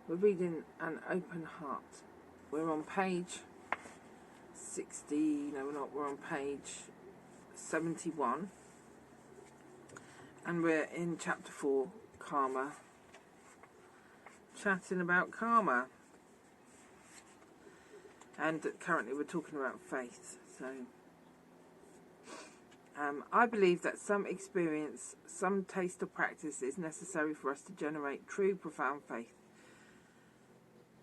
We're reading An Open Heart. We're on page 60, no we're not, we're on page 71. And we're in chapter 4, Karma. Chatting about karma. And currently we're talking about faith. So, I believe that some experience, some taste or practice is necessary for us to generate true, profound faith.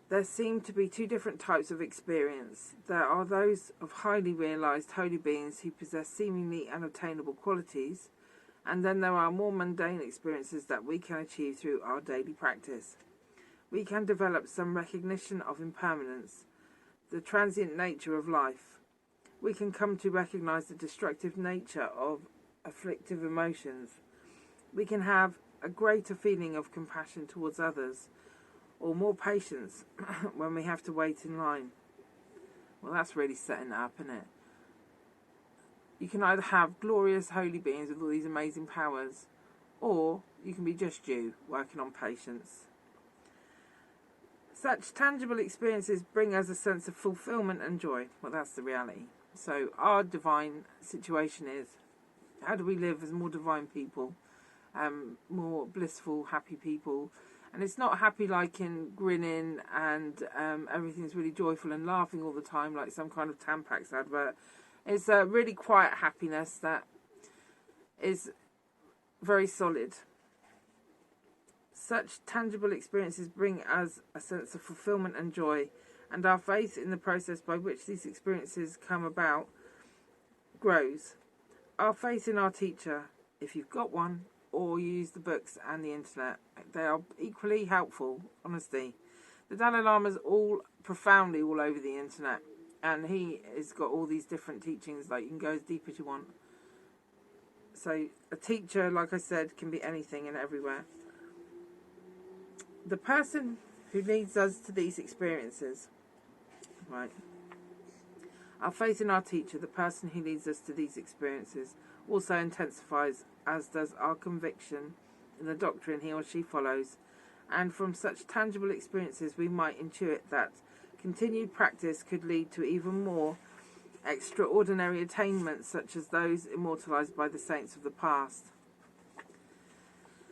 There seem to be two different types of experience. There are those of highly realized holy beings who possess seemingly unattainable qualities, and then there are more mundane experiences that we can achieve through our daily practice. We can develop some recognition of impermanence, the transient nature of life. We can come to recognize the destructive nature of afflictive emotions. We can have a greater feeling of compassion towards others, or more patience when we have to wait in line. Well, that's really setting it up, isn't it? You can either have glorious holy beings with all these amazing powers, or you can be just you, working on patience. Such tangible experiences bring us a sense of fulfillment and joy. Well, that's the reality. So our divine situation is, how do we live as more divine people, more blissful, happy people? And it's not happy like in grinning and everything's really joyful and laughing all the time like some kind of Tampax advert. It's a really quiet happiness that is very solid. Such tangible experiences bring us a sense of fulfillment and joy, and our faith in the process by which these experiences come about grows. Our faith in our teacher, if you've got one, or you use the books and the internet, they are equally helpful, honestly. The Dalai Lama's all profoundly all over the internet, and he has got all these different teachings, like you can go as deep as you want. So a teacher, like I said, can be anything and everywhere. The person who leads us to these experiences, right? Our faith in our teacher, the person who leads us to these experiences, also intensifies, as does our conviction in the doctrine he or she follows. And from such tangible experiences, we might intuit that continued practice could lead to even more extraordinary attainments, such as those immortalized by the saints of the past.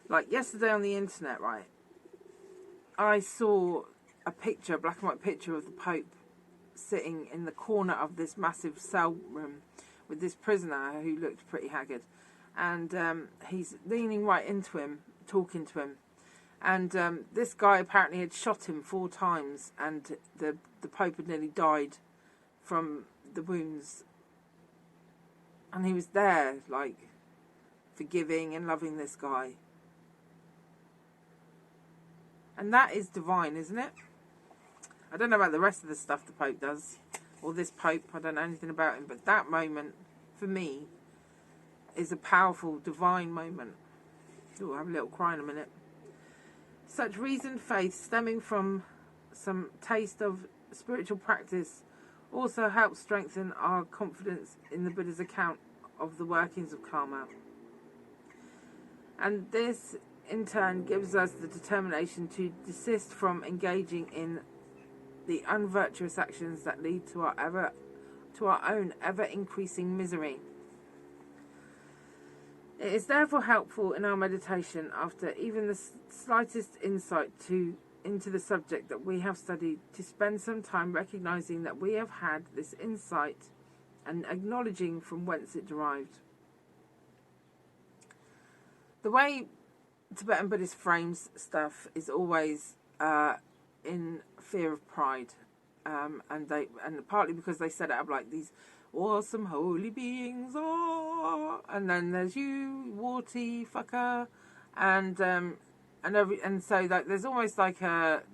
Like yesterday on the internet, right? I saw a picture, a black and white picture of the Pope sitting in the corner of this massive cell room with this prisoner who looked pretty haggard. And he's leaning right into him, talking to him. And this guy apparently had shot him 4 times, and the Pope had nearly died from the wounds. And he was there, like, forgiving and loving this guy. And that is divine, isn't it? I don't know about the rest of the stuff the Pope does, or this Pope, I don't know anything about him, but that moment, for me, is a powerful, divine moment. Ooh, I'll have a little cry in a minute. Such reasoned faith stemming from some taste of spiritual practice also helps strengthen our confidence in the Buddha's account of the workings of karma. And this, in turn, gives us the determination to desist from engaging in the unvirtuous actions that lead to our own ever-increasing misery. It is therefore helpful in our meditation, after even the slightest insight into the subject that we have studied, to spend some time recognizing that we have had this insight and acknowledging from whence it derived. The way Tibetan Buddhist frames stuff is always in fear of pride, and partly because they set it up like these awesome holy beings, and then there's you, warty fucker, and so that there's almost like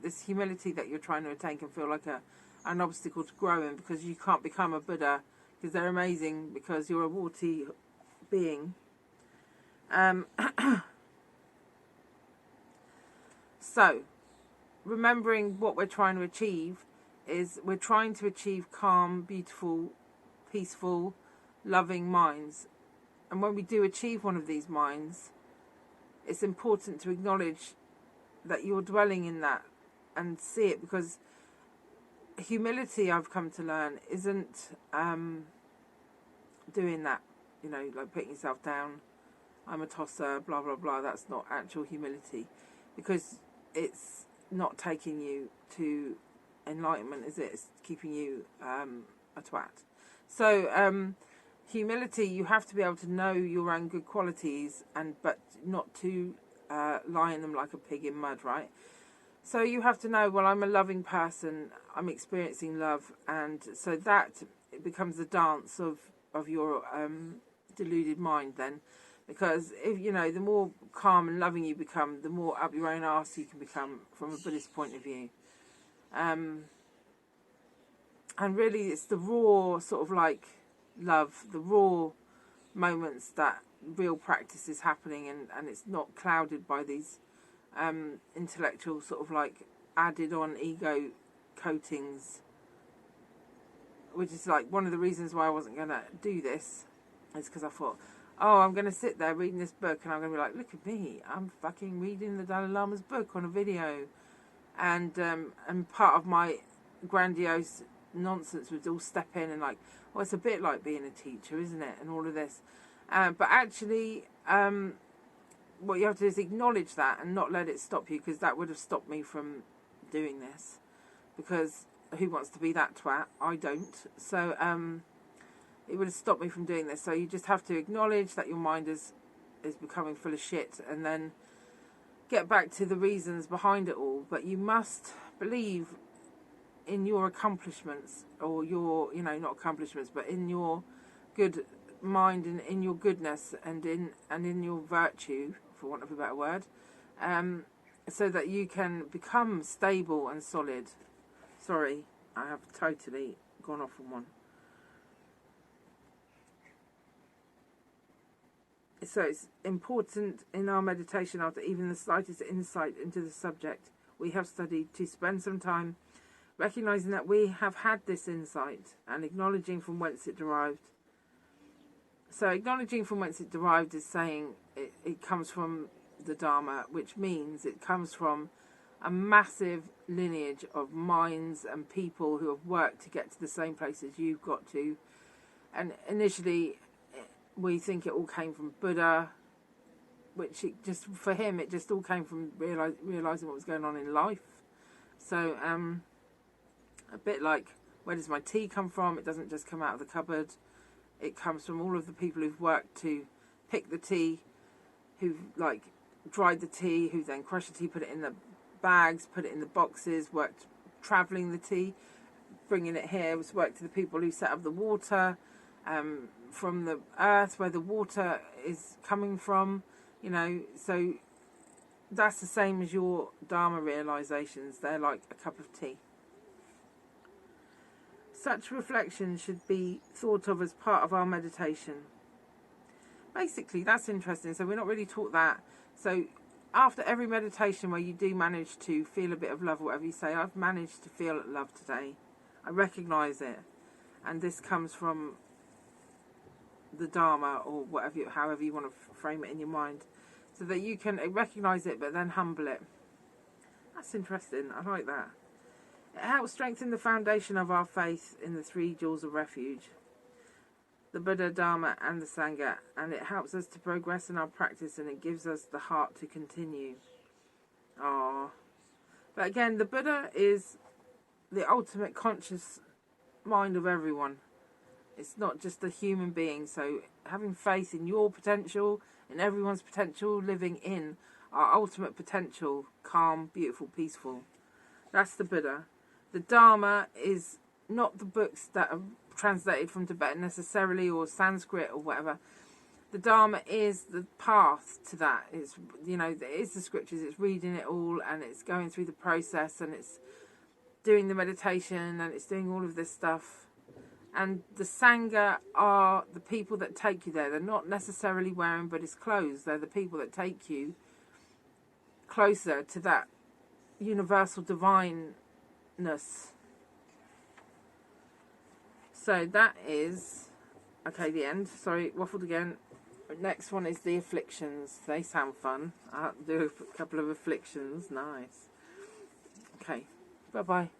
this humility that you're trying to attain can feel like an obstacle to growing, because you can't become a Buddha because they're amazing because you're a warty being. So, remembering what we're trying to achieve is we're trying to achieve calm, beautiful, peaceful, loving minds. And when we do achieve one of these minds, it's important to acknowledge that you're dwelling in that and see it, because humility, I've come to learn, isn't doing that, you know, like putting yourself down, I'm a tosser, blah blah blah. That's not actual humility, because it's not taking you to enlightenment, is it? It's keeping you a twat. So humility, you have to be able to know your own good qualities, but not to lie in them like a pig in mud, right? So you have to know, well, I'm a loving person, I'm experiencing love, and so that it becomes the dance of your deluded mind then. Because, if you know, the more calm and loving you become, the more up your own arse you can become from a Buddhist point of view. And really it's the raw sort of like love, the raw moments that real practice is happening, and it's not clouded by these intellectual sort of like added on ego coatings, which is like one of the reasons why I wasn't going to do this, is because I thought, oh, I'm going to sit there reading this book and I'm going to be like, look at me, I'm fucking reading the Dalai Lama's book on a video. And part of my grandiose nonsense would all step in and like, well, it's a bit like being a teacher, isn't it? And all of this. But actually, what you have to do is acknowledge that and not let it stop you, because that would have stopped me from doing this. Because who wants to be that twat? I don't. So, it would have stopped me from doing this. So you just have to acknowledge that your mind is becoming full of shit, and then get back to the reasons behind it all. But you must believe in your accomplishments, or your, you know, not accomplishments, but in your good mind and in your goodness and in your virtue, for want of a better word, so that you can become stable and solid. Sorry, I have totally gone off on one. So it's important in our meditation, after even the slightest insight into the subject we have studied, to spend some time recognizing that we have had this insight and acknowledging from whence it derived. So acknowledging from whence it derived is saying it comes from the Dharma, which means it comes from a massive lineage of minds and people who have worked to get to the same places you've got to. And initially, we think it all came from Buddha, which it just, for him, it just all came from realising what was going on in life. So, a bit like, where does my tea come from? It doesn't just come out of the cupboard. It comes from all of the people who've worked to pick the tea, who've like dried the tea, who then crushed the tea, put it in the bags, put it in the boxes, worked travelling the tea, bringing it here. It was work to the people who set up the water, from the earth where the water is coming from, you know. So that's the same as your Dharma realizations. They're like a cup of tea. Such reflection should be thought of as part of our meditation. Basically, that's interesting. So we're not really taught that. So after every meditation where you do manage to feel a bit of love, or whatever you say, I've managed to feel love today. I recognise it. And this comes from the Dharma, or whatever, however you want to frame it in your mind, so that you can recognise it but then humble it. That's interesting. I like that. It helps strengthen the foundation of our faith in the three jewels of refuge, the Buddha, Dharma and the Sangha, and it helps us to progress in our practice, and it gives us the heart to continue. But again, the Buddha is the ultimate conscious mind of everyone. It's not just a human being. So having faith in your potential, in everyone's potential, living in our ultimate potential, calm, beautiful, peaceful. That's the Buddha. The Dharma is not the books that are translated from Tibetan necessarily, or Sanskrit or whatever. The Dharma is the path to that. It's, you know, it is the scriptures. It's reading it all, and it's going through the process, and it's doing the meditation, and it's doing all of this stuff. And the Sangha are the people that take you there. They're not necessarily wearing Buddhist clothes. They're the people that take you closer to that universal divineness. So that is, okay, the end. Sorry, waffled again. Next one is the afflictions. They sound fun. I'll do a couple of afflictions. Nice. Okay, bye-bye.